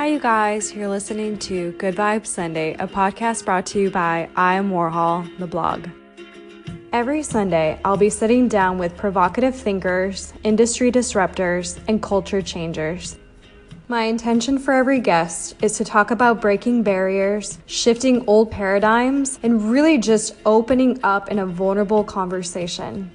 Hi, you guys. You're listening to Good Vibes Sunday, a podcast brought to you by I Am Warhol, the blog. Every Sunday, I'll be sitting down with provocative thinkers, industry disruptors, and culture changers. My intention for every guest is to talk about breaking barriers, shifting old paradigms, and really just opening up in a vulnerable conversation.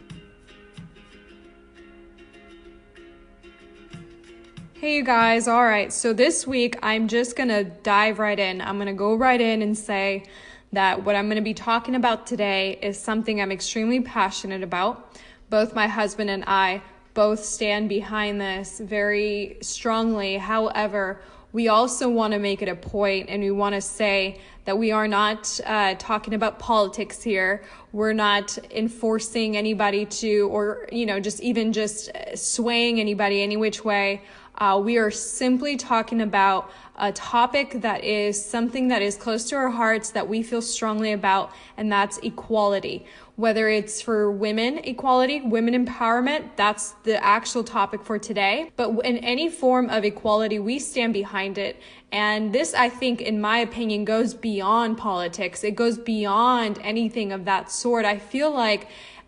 Hey you guys, all right, so this week I'm just gonna dive right in. I'm gonna go right in and say that what I'm gonna be talking about today is something I'm extremely passionate about. Both my husband and I both stand behind this very strongly. However, we also want to make it a point, and we want to say that we are not talking about politics here. We're not enforcing anybody to, or just swaying anybody any which way. We are simply talking about a topic that is something that is close to our hearts, that we feel strongly about, and that's equality. Whether it's for women equality, women empowerment, that's the actual topic for today. But in any form of equality, we stand behind it. And this, I think, in my opinion, goes beyond politics. It goes beyond anything of that sort. I feel like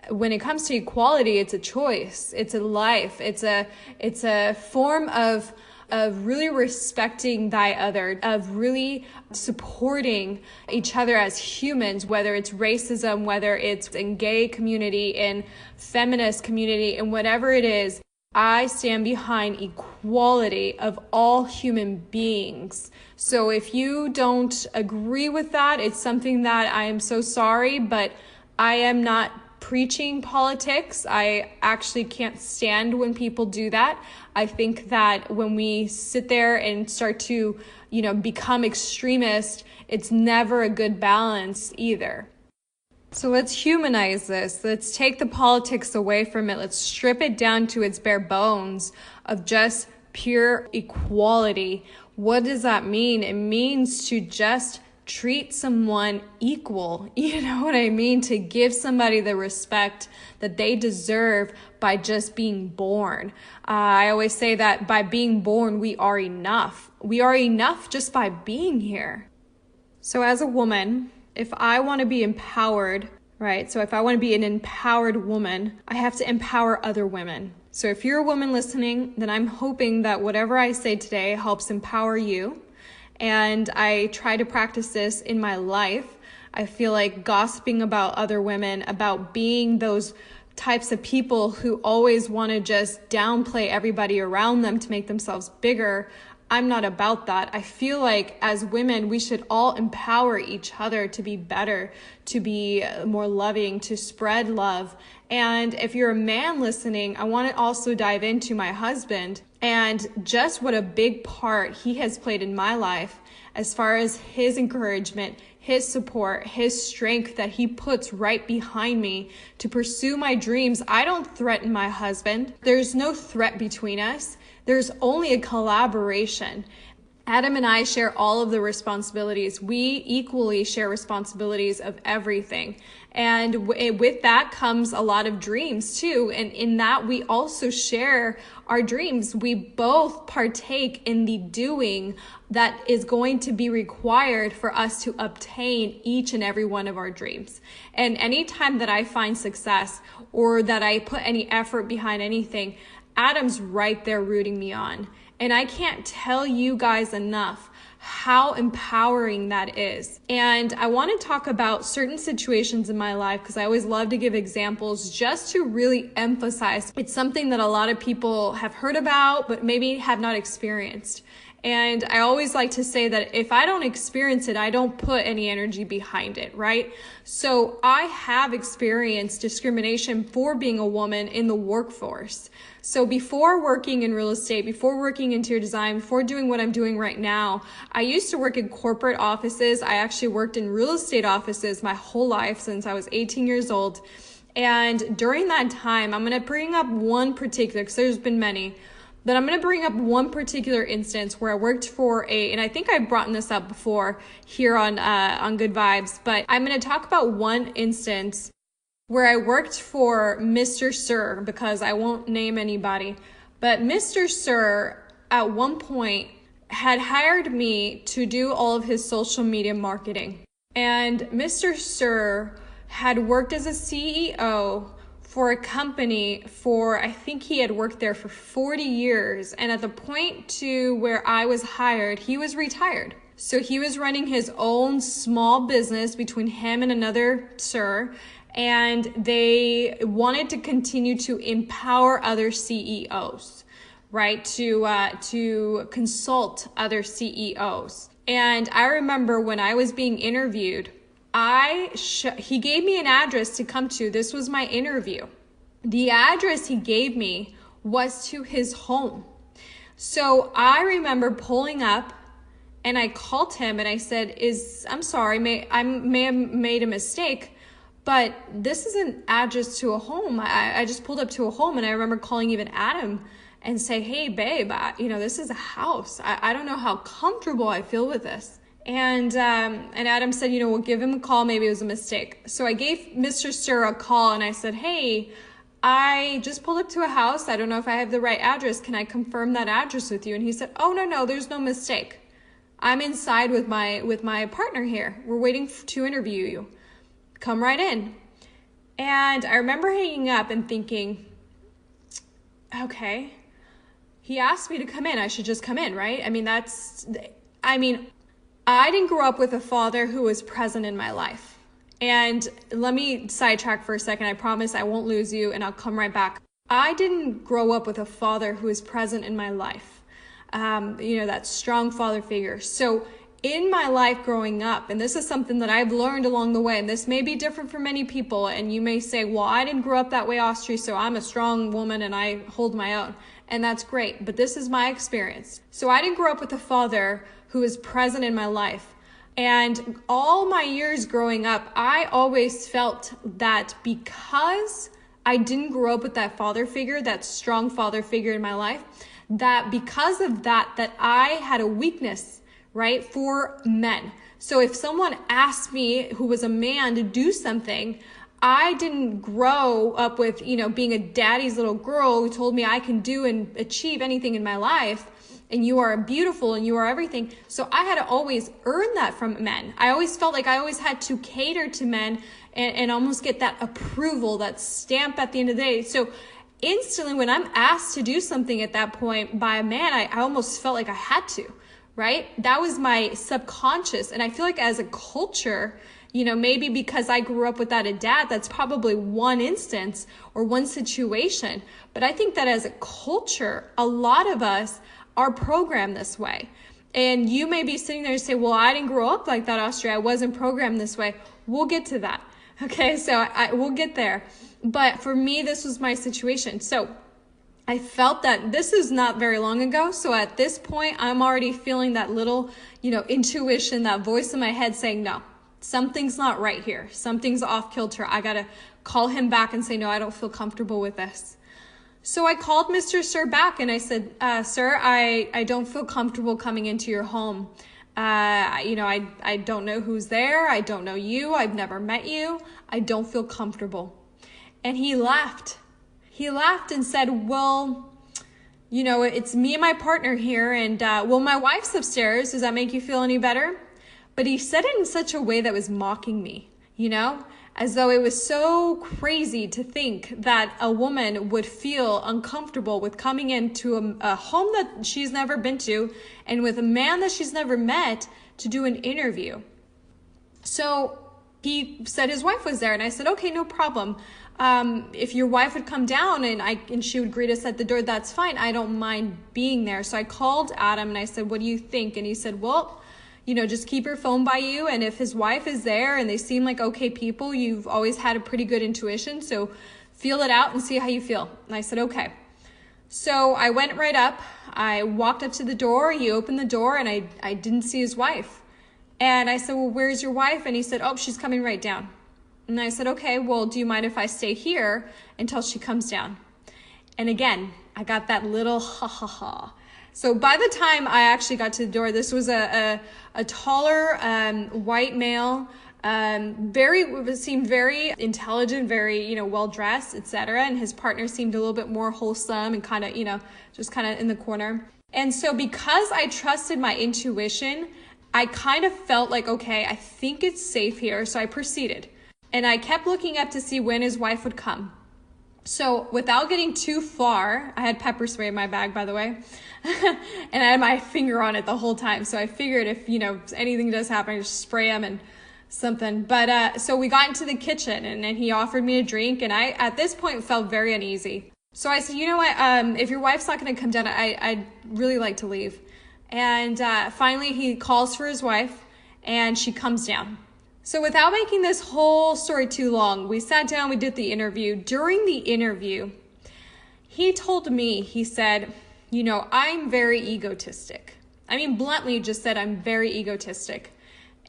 when it comes to equality, it's a choice, it's a life, it's a form of really respecting thy other, of really supporting each other as humans, whether it's racism, whether it's in gay community, in feminist community, and whatever it is. I stand behind equality of all human beings. So if you don't agree with that, it's something that I am so sorry, but I am not preaching politics. I actually can't stand when people do that. I think that when we sit there and start to, become extremist, it's never a good balance either. So let's humanize this. Let's take the politics away from it. Let's strip it down to its bare bones of just pure equality. What does that mean? It means to just treat someone equal, you know what I mean? To give somebody the respect that they deserve by just being born. I always say that by being born, we are enough. We are enough just by being here. So as a woman, if I want to be empowered, right? So if I want to be an empowered woman, I have to empower other women. So if you're a woman listening, then I'm hoping that whatever I say today helps empower you. And I try to practice this in my life. I feel like gossiping about other women, about being those types of people who always want to just downplay everybody around them to make themselves bigger. I'm not about that. I feel like as women, we should all empower each other to be better, to be more loving, to spread love. And if you're a man listening, I want to also dive into my husband and just what a big part he has played in my life as far as his encouragement, his support, his strength that he puts right behind me to pursue my dreams. I don't threaten my husband. There's no threat between us. There's only a collaboration. Adam and I share all of the responsibilities. We equally share responsibilities of everything. And with that comes a lot of dreams too. And in that, we also share our dreams. We both partake in the doing that is going to be required for us to obtain each and every one of our dreams. And anytime that I find success or that I put any effort behind anything, Adam's right there rooting me on. And I can't tell you guys enough how empowering that is. And I want to talk about certain situations in my life because I always love to give examples just to really emphasize it's something that a lot of people have heard about but maybe have not experienced. And I always like to say that if I don't experience it, I don't put any energy behind it, right? So I have experienced discrimination for being a woman in the workforce. So before working in real estate, before working interior design, before doing what I'm doing right now, I used to work in corporate offices. I actually worked in real estate offices my whole life since I was 18 years old. And during that time, I'm going to bring up one particular, because there's been many, but I'm going to bring up one particular instance where I worked for and I think I've brought this up before here on Good Vibes, but I'm going to talk about one instance where I worked for Mr. Sir, because I won't name anybody, but Mr. Sir at one point had hired me to do all of his social media marketing. And Mr. Sir had worked as a CEO for a company I think he had worked there for 40 years. And at the point to where I was hired, he was retired. So he was running his own small business between him and another sir. And they wanted to continue to empower other CEOs, right? To consult other CEOs. And I remember when I was being interviewed, he gave me an address to come to. This was my interview. The address he gave me was to his home. So I remember pulling up and I called him and I said, I'm sorry, I may have made a mistake, but this is an address to a home. I just pulled up to a home, and I remember calling even Adam and say, hey babe, this is a house. I don't know how comfortable I feel with this. And Adam said, we'll give him a call. Maybe it was a mistake. So I gave Mr. Sir a call and I said, hey, I just pulled up to a house. I don't know if I have the right address. Can I confirm that address with you? And he said, oh, no, there's no mistake. I'm inside with my partner here. We're waiting to interview you. Come right in. And I remember hanging up and thinking, okay, he asked me to come in. I should just come in, right? I didn't grow up with a father who was present in my life. And let me sidetrack for a second. I promise I won't lose you and I'll come right back. I didn't grow up with a father who was present in my life. That strong father figure. So in my life growing up, and this is something that I've learned along the way, and this may be different for many people, and you may say, well, I didn't grow up that way, Austri, so I'm a strong woman and I hold my own. And that's great, but this is my experience. So I didn't grow up with a father who is present in my life. And all my years growing up, I always felt that because I didn't grow up with that father figure, that strong father figure in my life, that because of that I had a weakness, right, for men. So if someone asked me, who was a man, to do something, I didn't grow up with, being a daddy's little girl who told me I can do and achieve anything in my life, and you are beautiful and you are everything. So I had to always earn that from men. I always felt like I always had to cater to men and almost get that approval, that stamp at the end of the day. So instantly when I'm asked to do something at that point by a man, I almost felt like I had to, right? That was my subconscious. And I feel like as a culture, maybe because I grew up without a dad, that's probably one instance or one situation. But I think that as a culture, a lot of us are programmed this way. And you may be sitting there and say, well, I didn't grow up like that, Austria. I wasn't programmed this way. We'll get to that. Okay, so we'll get there. But for me, this was my situation. So I felt that this is not very long ago. So at this point, I'm already feeling that little, intuition, that voice in my head saying, no, something's not right here. Something's off kilter. I got to call him back and say, no, I don't feel comfortable with this. So I called Mr. Sir back and I said, sir, I don't feel comfortable coming into your home. I don't know who's there. I don't know you. I've never met you. I don't feel comfortable. And he laughed. He laughed and said, well, it's me and my partner here. And, my wife's upstairs. Does that make you feel any better? But he said it in such a way that was mocking me, as though it was so crazy to think that a woman would feel uncomfortable with coming into a home that she's never been to and with a man that she's never met to do an interview. So he said his wife was there, and I said, okay, no problem. If your wife would come down and she would greet us at the door, that's fine. I don't mind being there. So I called Adam and I said, what do you think? And he said, well, just keep your phone by you. And if his wife is there and they seem like okay people, you've always had a pretty good intuition. So feel it out and see how you feel. And I said, okay. So I went right up. I walked up to the door. He opened the door and I didn't see his wife. And I said, well, where's your wife? And he said, oh, she's coming right down. And I said, okay, well, do you mind if I stay here until she comes down? And again, I got that little ha ha ha. So by the time I actually got to the door, this was a taller white male, seemed very intelligent, very, well-dressed, etc. And his partner seemed a little bit more wholesome and kind of, just kind of in the corner. And so because I trusted my intuition, I kind of felt like, okay, I think it's safe here. So I proceeded. And I kept looking up to see when his wife would come. So without getting too far, I had pepper spray in my bag, by the way, and I had my finger on it the whole time. So I figured if, anything does happen, I just spray him and something. But so we got into the kitchen, and then he offered me a drink, and I, at this point, felt very uneasy. So I said, you know what, if your wife's not going to come down, I'd really like to leave. And finally, he calls for his wife, and she comes down. So without making this whole story too long, we sat down, we did the interview. During the interview, he told me, he said, I'm very egotistic. I mean, bluntly just said I'm very egotistic.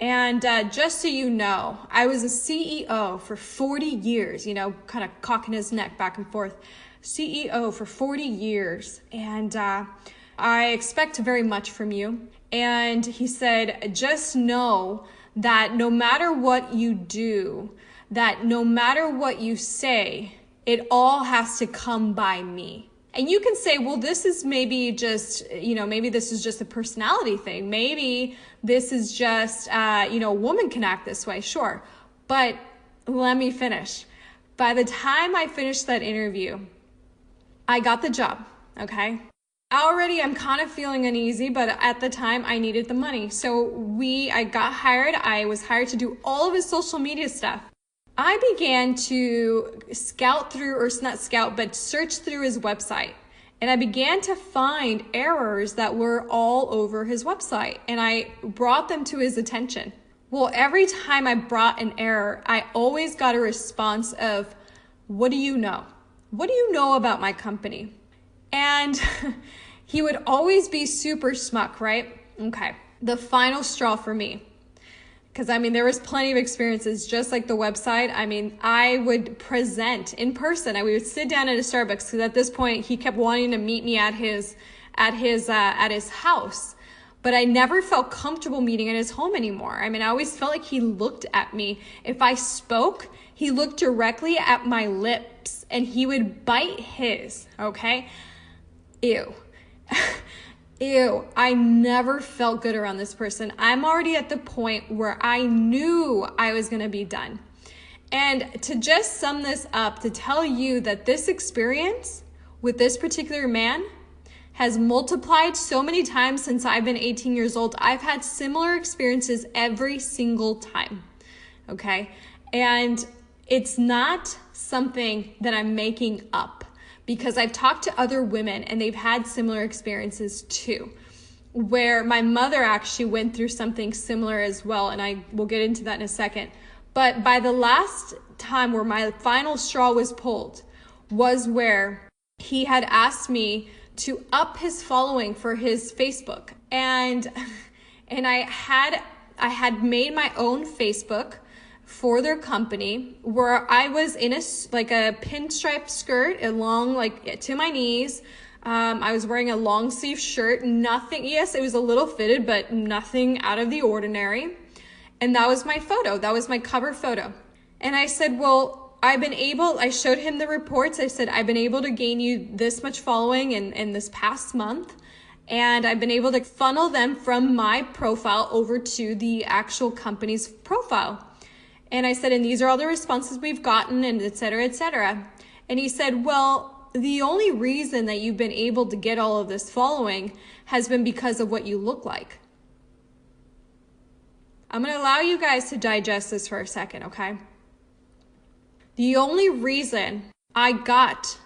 And just so you know, I was a CEO for 40 years, kind of cocking his neck back and forth. CEO for 40 years. And I expect very much from you. And he said, just know that no matter what you do, that no matter what you say, it all has to come by me. And you can say, well, this is maybe just, maybe this is just a personality thing. Maybe this is just, a woman can act this way. Sure. But let me finish. By the time I finished that interview, I got the job. Okay. Already I'm kind of feeling uneasy, but at the time I needed the money. So I got hired. I was hired to do all of his social media stuff. I began to scout through, or not scout, but search through his website. And I began to find errors that were all over his website. And I brought them to his attention. Well, every time I brought an error, I always got a response of, what do you know? What do you know about my company? And he would always be super smuck, right? Okay. The final straw for me, because there was plenty of experiences, just like the website. I would present in person. We would sit down at a Starbucks, because at this point he kept wanting to meet me at his house, but I never felt comfortable meeting at his home anymore. I always felt like he looked at me. If I spoke, he looked directly at my lips and he would bite his, okay? Ew. Ew. I never felt good around this person. I'm already at the point where I knew I was going to be done. And to just sum this up, to tell you that this experience with this particular man has multiplied so many times since I've been 18 years old. I've had similar experiences every single time. Okay. And it's not something that I'm making up, because I've talked to other women and they've had similar experiences too, where my mother actually went through something similar as well. And I will get into that in a second. But by the last time where my final straw was pulled was where he had asked me to up his following for his Facebook. And I had made my own Facebook for their company, where I was in a pinstripe skirt, along to my knees. I was wearing a long sleeve shirt, nothing, yes, it was a little fitted, but nothing out of the ordinary. And that was my photo. That was my cover photo. And I said, well, I showed him the reports. I said, I've been able to gain you this much following in this past month. And I've been able to funnel them from my profile over to the actual company's profile. And I said, and these are all the responses we've gotten, and et cetera, et cetera. And he said, well, the only reason that you've been able to get all of this following has been because of what you look like. I'm going to allow you guys to digest this for a second, okay? The only reason I got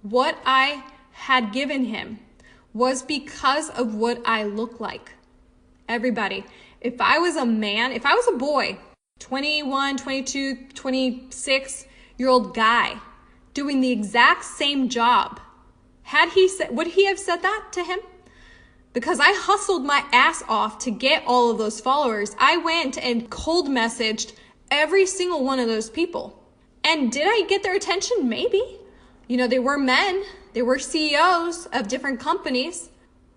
what I had given him was because of what I look like. Everybody, if I was a man, if I was a boy, 21, 22, 26-year-old guy doing the exact same job, would he have said that to him? Because I hustled my ass off to get all of those followers. I went and cold messaged every single one of those people. And did I get their attention? Maybe. They were men. They were CEOs of different companies.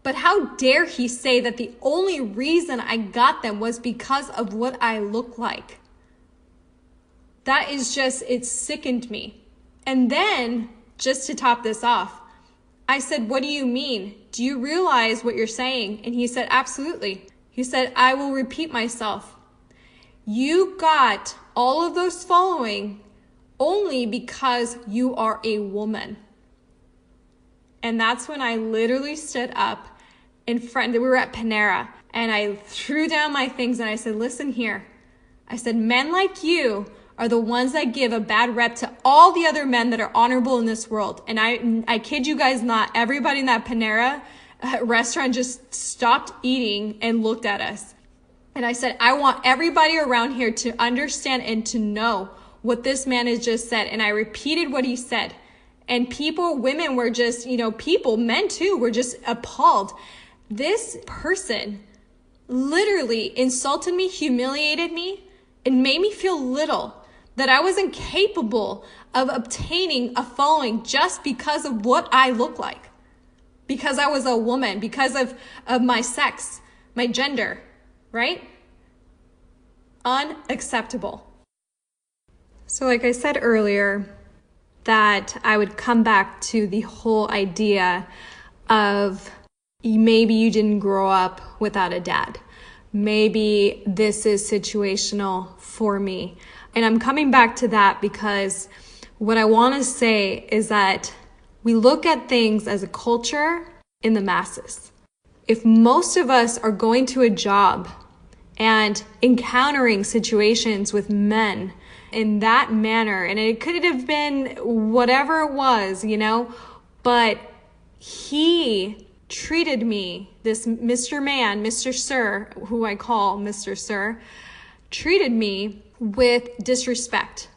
But how dare he say that the only reason I got them was because of what I look like? That is just, it sickened me. And then, just to top this off, I said, what do you mean? do you realize what you're saying? And he said, absolutely. He said, I will repeat myself. You got all of those following only because you are a woman. And that's when I literally stood up in front. We were at Panera, and I threw down my things and I said, listen here. I said, men like you are the ones that give a bad rep to all the other men that are honorable in this world. And I kid you guys not, everybody in that Panera restaurant just stopped eating and looked at us. And I said, I want everybody around here to understand and to know what this man has just said. And I repeated what he said. And people, women were just, people, men too, were just appalled. This person literally insulted me, humiliated me, and made me feel little, that I was incapable of obtaining a following just because of what I look like, because I was a woman, because of my sex, my gender, right? Unacceptable. So like I said earlier, that I would come back to the whole idea of maybe you didn't grow up without a dad. Maybe this is situational for me. And I'm coming back to that because what I want to say is that we look at things as a culture in the masses. If most of us are going to a job and encountering situations with men in that manner, and it could have been whatever it was, but he treated me, this Mr. Man, Mr. Sir, who I call Mr. Sir, treated me with disrespect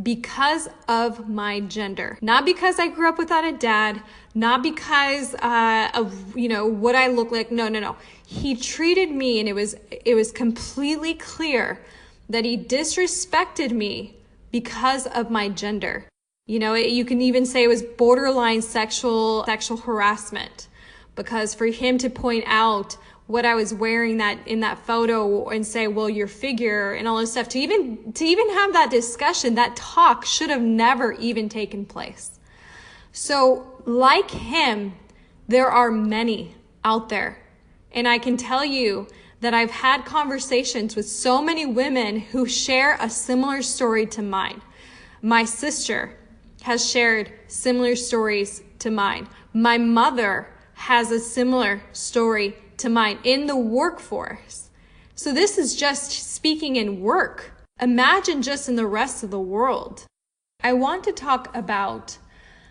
because of my gender. Not because I grew up without a dad, not because of what I look like. No. He treated me, and it was completely clear that he disrespected me because of my gender. You can even say it was borderline sexual harassment, because for him to point out what I was wearing in that photo and say, well, your figure and all this stuff, to even have that discussion, that talk should have never even taken place. So like him, there are many out there. And I can tell you that I've had conversations with so many women who share a similar story to mine. My sister has shared similar stories to mine. My mother has a similar story to mine in the workforce. So this is just speaking in work. Imagine just in the rest of the world. I want to talk about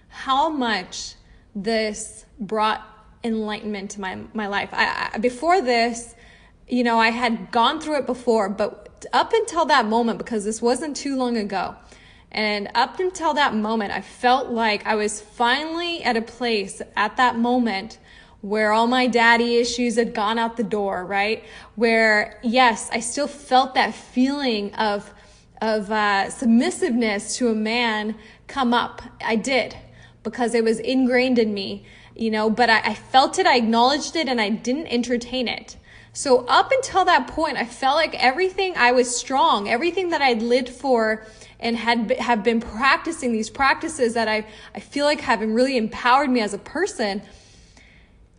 how much this brought enlightenment to my life. Before this, I had gone through it before, but up until that moment, because this wasn't too long ago, and up until that moment, I felt like I was finally at a place at that moment where all my daddy issues had gone out the door, right? Where, yes, I still felt that feeling of submissiveness to a man come up. I did, because it was ingrained in me, but I felt it, I acknowledged it, and I didn't entertain it. So up until that point, I felt like everything, I was strong, everything that I'd lived for and have been practicing, these practices that I feel like have really empowered me as a person,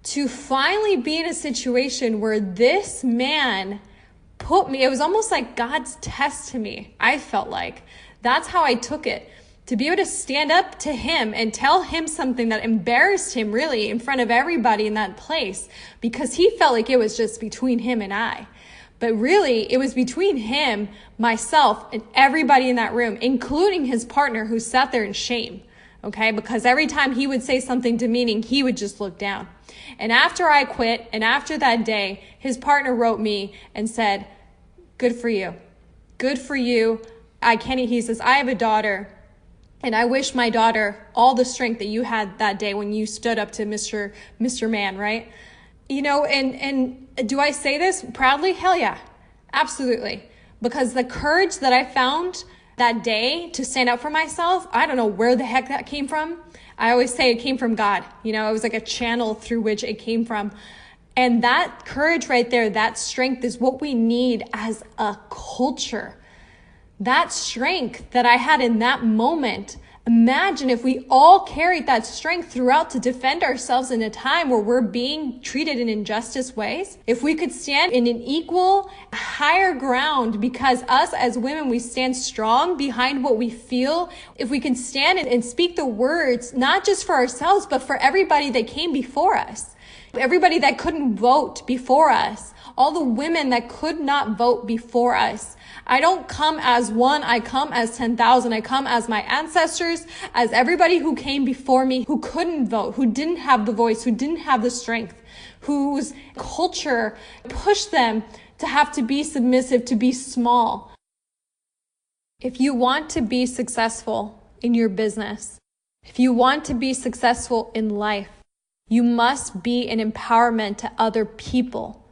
to finally be in a situation where this man put me, it was almost like God's test to me. I felt like that's how I took it. To be able to stand up to him and tell him something that embarrassed him really in front of everybody in that place, because he felt like it was just between him and I. But really, it was between him, myself, and everybody in that room, including his partner, who sat there in shame, okay? Because every time he would say something demeaning, he would just look down. And after I quit, and after that day, his partner wrote me and said, good for you. Good for you. He says, I have a daughter, and I wish my daughter all the strength that you had that day when you stood up to Mr. Man, right? And do I say this proudly? Hell yeah, absolutely. Because the courage that I found that day to stand up for myself, I don't know where the heck that came from. I always say it came from God. It was like a channel through which it came from. And that courage right there, that strength is what we need as a culture. That strength that I had in that moment, Imagine if we all carried that strength throughout to defend ourselves in a time where we're being treated in injustice ways. If we could stand in an equal, higher ground, because us as women, we stand strong behind what we feel. If we can stand and speak the words, not just for ourselves, but for everybody that came before us. Everybody that couldn't vote before us. All the women that could not vote before us. I don't come as one, I come as 10,000. I come as my ancestors, as everybody who came before me, who couldn't vote, who didn't have the voice, who didn't have the strength, whose culture pushed them to have to be submissive, to be small. If you want to be successful in your business, if you want to be successful in life, you must be an empowerment to other people.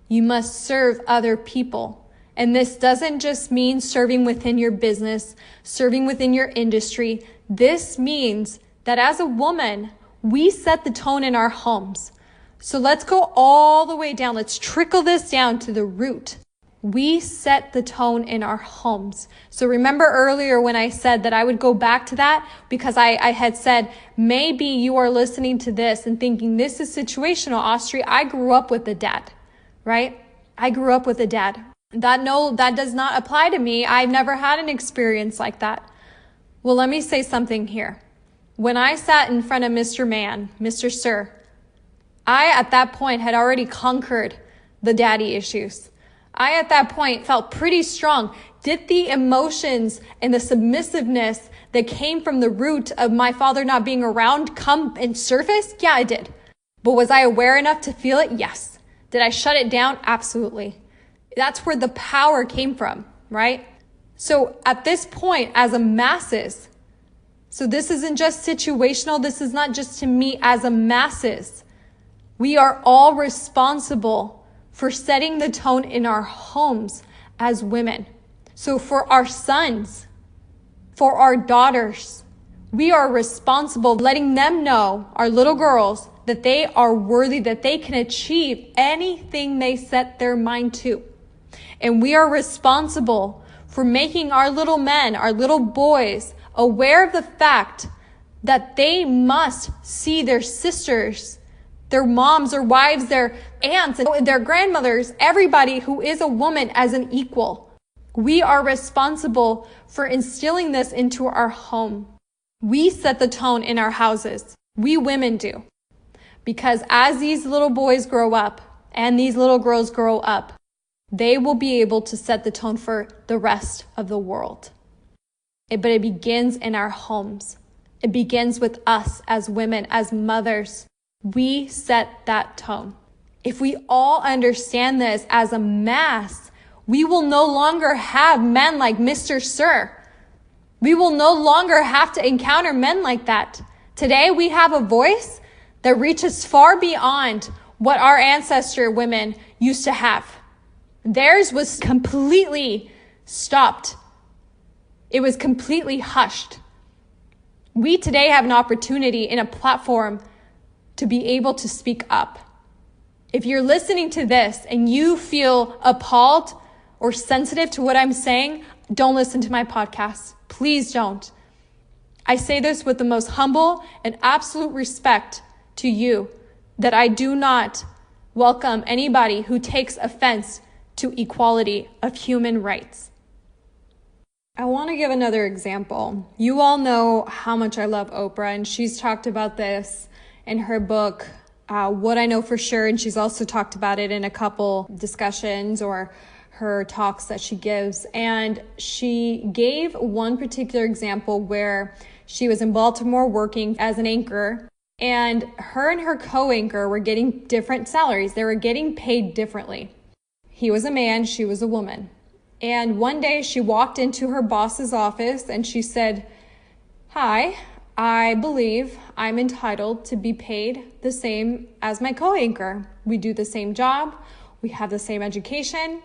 You must serve other people. And this doesn't just mean serving within your business, serving within your industry. This means that as a woman, we set the tone in our homes. So let's go all the way down. Let's trickle this down to the root. We set the tone in our homes. So remember earlier when I said that I would go back to that because I had said, maybe you are listening to this and thinking this is situational, Austri. I grew up with a dad, right? I grew up with a dad. That does not apply to me. I've never had an experience like that. Well, let me say something here. When I sat in front of Mr. Man, Mr. Sir, I at that point had already conquered the daddy issues. I at that point felt pretty strong. Did the emotions and the submissiveness that came from the root of my father not being around come and surface? Yeah, I did. But was I aware enough to feel it? Yes. Did I shut it down? Absolutely. That's where the power came from, right? So at this point, as a masses, so this isn't just situational. This is not just to me as a masses. We are all responsible for setting the tone in our homes as women. So for our sons, for our daughters, we are responsible letting them know, our little girls, that they are worthy, that they can achieve anything they set their mind to. And we are responsible for making our little men, our little boys, aware of the fact that they must see their sisters, their moms or wives, their aunts, and their grandmothers, everybody who is a woman as an equal. We are responsible for instilling this into our home. We set the tone in our houses. We women do. Because as these little boys grow up and these little girls grow up, they will be able to set the tone for the rest of the world. But it begins in our homes. It begins with us as women, as mothers. We set that tone. If we all understand this as a mass, we will no longer have men like Mr. Sir. We will no longer have to encounter men like that. Today we have a voice that reaches far beyond what our ancestor women used to have. Theirs was completely stopped. It was completely hushed. We today have an opportunity and a platform to be able to speak up. If you're listening to this and you feel appalled or sensitive to what I'm saying, don't listen to my podcast. Please don't. I say this with the most humble and absolute respect to you, that I do not welcome anybody who takes offense to equality of human rights. I want to give another example. You all know how much I love Oprah, and she's talked about this in her book, What I Know for Sure, and she's also talked about it in a couple discussions or her talks that she gives. And she gave one particular example where she was in Baltimore working as an anchor, and her co-anchor were getting different salaries. They were getting paid differently. He was a man, she was a woman. And one day she walked into her boss's office and she said, "Hi, I believe I'm entitled to be paid the same as my co-anchor. We do the same job. We have the same education.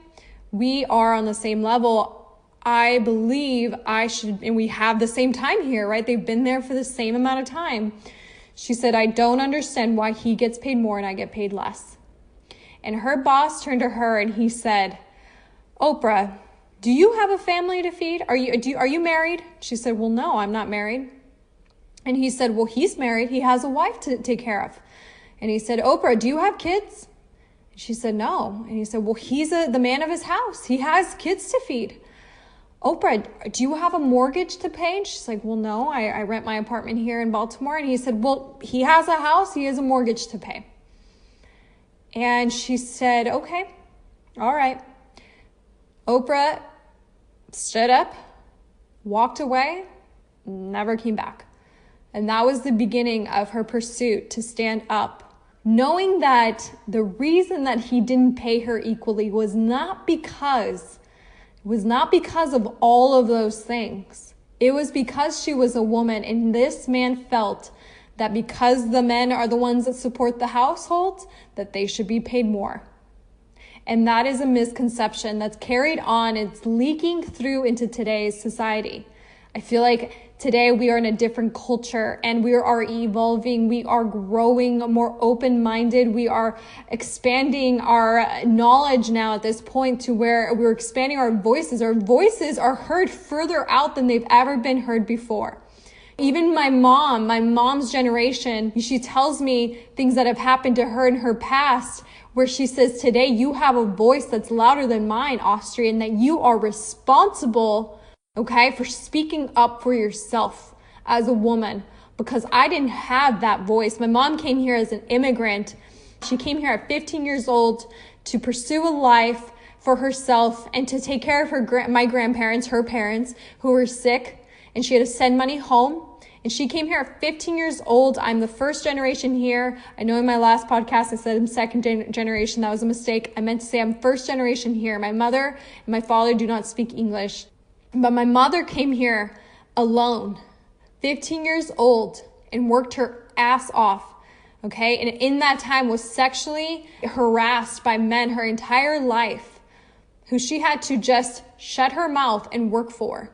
We are on the same level. I believe I should," and we have the same time here, right? They've been there for the same amount of time. She said, "I don't understand why he gets paid more and I get paid less." And her boss turned to her and he said, "Oprah, do you have a family to feed? Are you married?" She said, "Well, no, I'm not married." And he said, well, he's married. He has a wife to take care of. And he said, Oprah, do you have kids? And she said, no. And he said, well, he's the man of his house. He has kids to feed. Oprah, do you have a mortgage to pay? And she's like, well, no, I rent my apartment here in Baltimore. And he said, well, he has a house. He has a mortgage to pay. And she said, okay, all right. Oprah stood up, walked away, never came back. And that was the beginning of her pursuit to stand up, knowing that the reason that he didn't pay her equally was not because of all of those things. It was because she was a woman, and this man felt that because the men are the ones that support the household, that they should be paid more. And that is a misconception that's carried on. It's leaking through into today's society. I feel like today we are in a different culture and we are evolving. We are growing more open-minded. We are expanding our knowledge now at this point to where we're expanding our voices. Our voices are heard further out than they've ever been heard before. Even my mom's generation, she tells me things that have happened to her in her past, where she says, today you have a voice that's louder than mine, Austria, and that you are responsible, okay, for speaking up for yourself as a woman, because I didn't have that voice. My mom came here as an immigrant. She came here at 15 years old to pursue a life for herself and to take care of my grandparents, her parents, who were sick, and she had to send money home. And she came here at 15 years old. I'm the first generation here. I know in my last podcast I said I'm second generation. That was a mistake. I meant to say I'm first generation here. My mother and my father do not speak English. But my mother came here alone, 15 years old, and worked her ass off. Okay? And in that time was sexually harassed by men her entire life, who she had to just shut her mouth and work for.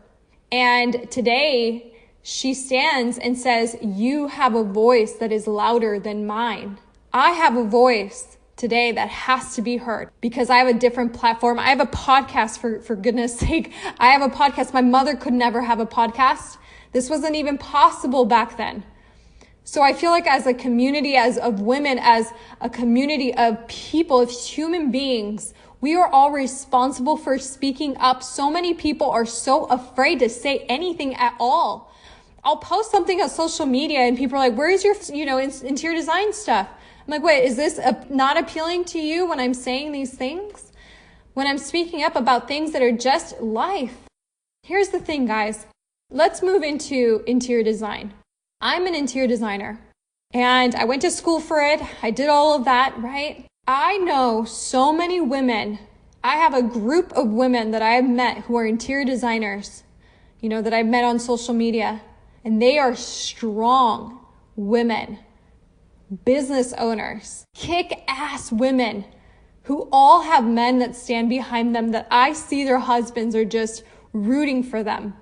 And today, she stands and says, you have a voice that is louder than mine. I have a voice today that has to be heard because I have a different platform. I have a podcast, for goodness sake. I have a podcast. My mother could never have a podcast. This wasn't even possible back then. So I feel like as a community, as of women, as a community of people, of human beings, we are all responsible for speaking up. So many people are so afraid to say anything at all. I'll post something on social media and people are like, where is your, interior design stuff? I'm like, wait, is this not appealing to you when I'm saying these things? When I'm speaking up about things that are just life? Here's the thing, guys. Let's move into interior design. I'm an interior designer and I went to school for it. I did all of that, right? I know so many women. I have a group of women that I have met who are interior designers, that I've met on social media. And they are strong women, business owners, kick-ass women who all have men that stand behind them that I see their husbands are just rooting for them.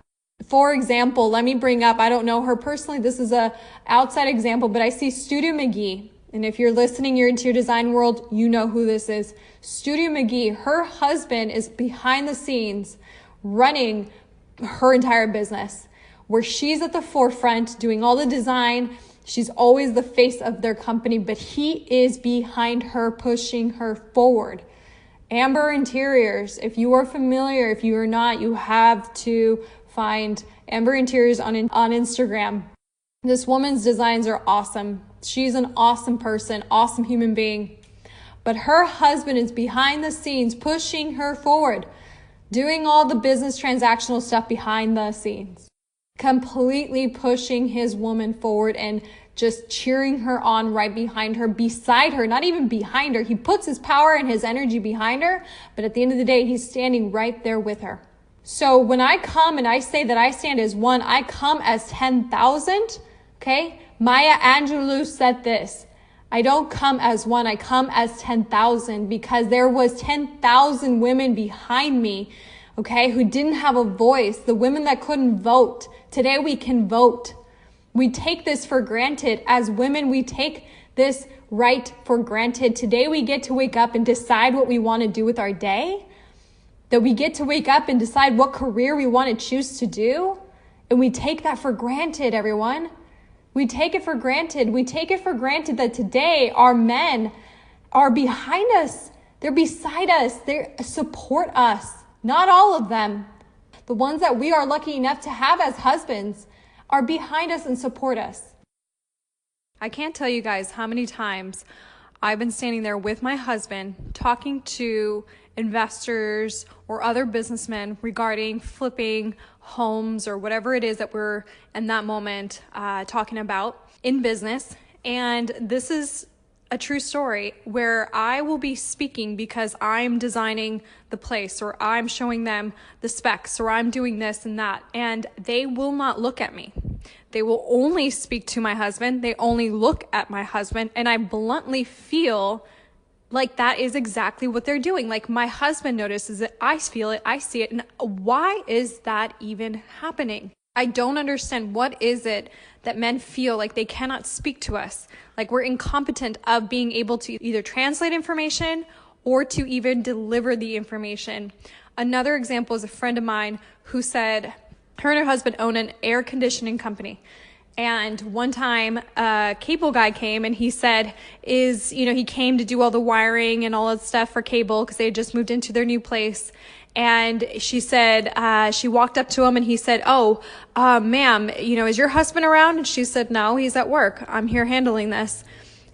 For example, let me bring up, I don't know her personally, this is a outside example, but I see Studio McGee. And if you're listening, you're into your design world, you know who this is. Studio McGee, her husband is behind the scenes running her entire business, where she's at the forefront doing all the design. She's always the face of their company, but he is behind her, pushing her forward. Amber Interiors, if you are familiar, if you are not, you have to find Amber Interiors on Instagram. This woman's designs are awesome. She's an awesome person, awesome human being. But her husband is behind the scenes, pushing her forward, doing all the business transactional stuff behind the scenes. Completely pushing his woman forward and just cheering her on right behind her, beside her, not even behind her. He puts his power and his energy behind her, but at the end of the day, he's standing right there with her. So when I come and I say that I stand as one, I come as 10,000, okay? Maya Angelou said this, I don't come as one, I come as 10,000 because there was 10,000 women behind me, okay, who didn't have a voice, the women that couldn't vote. Today we can vote. We take this for granted. As women, we take this right for granted. Today we get to wake up and decide what we want to do with our day. That we get to wake up and decide what career we want to choose to do. And we take that for granted, everyone. We take it for granted. We take it for granted that today our men are behind us. They're beside us. They support us. Not all of them. The ones that we are lucky enough to have as husbands are behind us and support us. I can't tell you guys how many times I've been standing there with my husband talking to investors or other businessmen regarding flipping homes or whatever it is that we're in that moment talking about in business. And this is a true story where I will be speaking because I'm designing the place, or I'm showing them the specs, or I'm doing this and that, and they will not look at me. They will only speak to my husband. They only look at my husband, and I bluntly feel like that is exactly what they're doing. Like, my husband notices it, I feel it, I see it, and why is that even happening? I don't understand. What is it that men feel like they cannot speak to us? Like we're incompetent of being able to either translate information or to even deliver the information. Another example is a friend of mine who said her and her husband own an air conditioning company. And one time a cable guy came and he said, he came to do all the wiring and all that stuff for cable because they had just moved into their new place. And she said, she walked up to him and he said, ma'am, is your husband around? And she said, no, he's at work. I'm here handling this.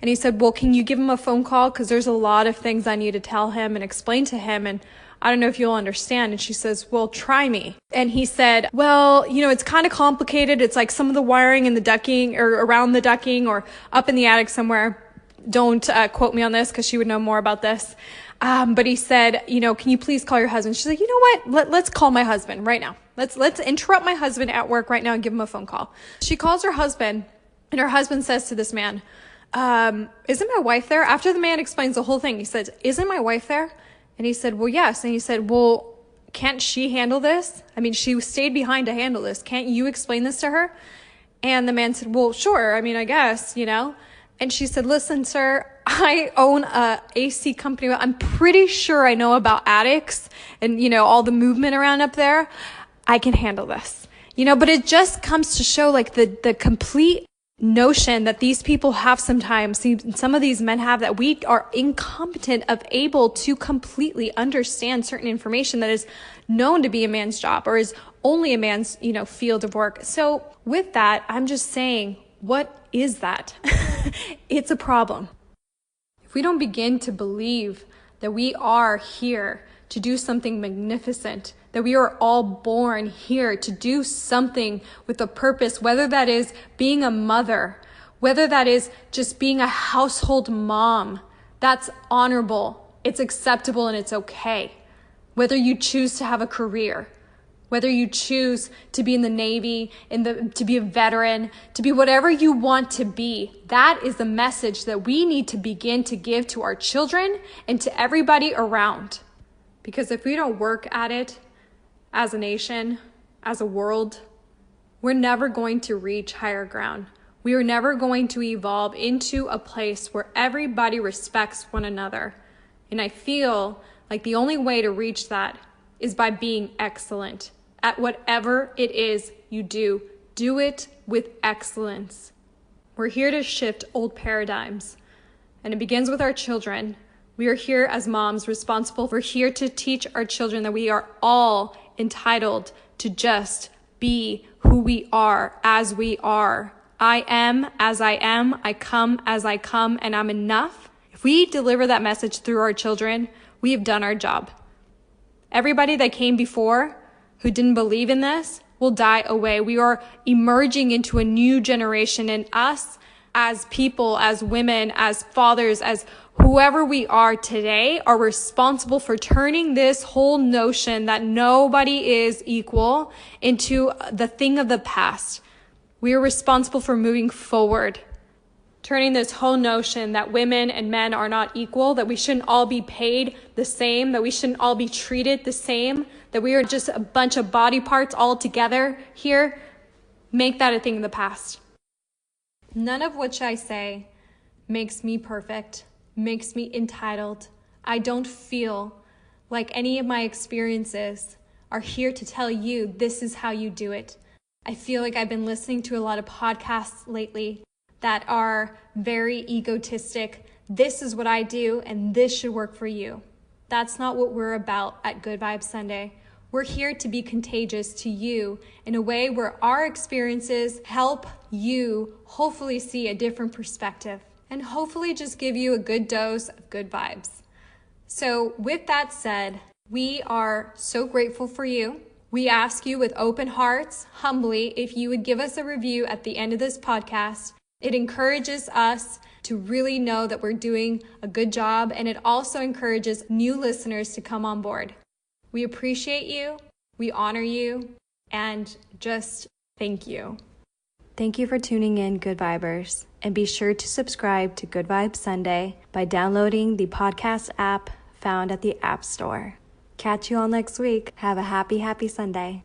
And he said, well, can you give him a phone call? Because there's a lot of things I need to tell him and explain to him. And I don't know if you'll understand. And she says, well, try me. And he said, well, it's kind of complicated. It's like some of the wiring and the ducting or around the ducting or up in the attic somewhere. Don't quote me on this because she would know more about this. But he said, can you please call your husband? She's like, you know what? Let's call my husband right now. Let's interrupt my husband at work right now and give him a phone call. She calls her husband, and her husband says to this man, isn't my wife there? After the man explains the whole thing, he says, isn't my wife there? And he said, well, yes. And he said, well, can't she handle this? I mean, she stayed behind to handle this. Can't you explain this to her? And the man said, well, sure. I mean, I guess, And she said, listen, sir, I own a AC company. I'm pretty sure I know about attics and, all the movement around up there. I can handle this, but it just comes to show like the complete notion that these people have sometimes, some of these men have, that we are incompetent of able to completely understand certain information that is known to be a man's job or is only a man's, field of work. So with that, I'm just saying, what is that? It's a problem. If we don't begin to believe that we are here to do something magnificent, that we are all born here to do something with a purpose, whether that is being a mother, whether that is just being a household mom, that's honorable, it's acceptable, and it's okay. Whether you choose to have a career, whether you choose to be in the Navy, to be a veteran, to be whatever you want to be, that is the message that we need to begin to give to our children and to everybody around. Because if we don't work at it as a nation, as a world, we're never going to reach higher ground. We are never going to evolve into a place where everybody respects one another. And I feel like the only way to reach that is by being excellent at whatever it is you do. Do it with excellence. We're here to shift old paradigms, and it begins with our children. We are here as moms responsible. We're here to teach our children that we are all entitled to just be who we are as we are. I am as I am, I come as I come, and I'm enough. If we deliver that message through our children, we have done our job. Everybody that came before who didn't believe in this will die away. We are emerging into a new generation, and us as people, as women, as fathers, as whoever we are today are responsible for turning this whole notion that nobody is equal into the thing of the past. We are responsible for moving forward, turning this whole notion that women and men are not equal, that we shouldn't all be paid the same, that we shouldn't all be treated the same, that we are just a bunch of body parts all together here. Make that a thing of the past. None of which I say makes me perfect, makes me entitled. I don't feel like any of my experiences are here to tell you this is how you do it. I feel like I've been listening to a lot of podcasts lately that are very egotistic. This is what I do, and this should work for you. That's not what we're about at Good Vibes Sunday. We're here to be contagious to you in a way where our experiences help you hopefully see a different perspective and hopefully just give you a good dose of good vibes. So with that said, we are so grateful for you. We ask you with open hearts, humbly, if you would give us a review at the end of this podcast. It encourages us to really know that we're doing a good job, and it also encourages new listeners to come on board. We appreciate you, we honor you, and just thank you. Thank you for tuning in, Good Vibers, and be sure to subscribe to Good Vibes Sunday by downloading the podcast app found at the App Store. Catch you all next week. Have a happy Sunday.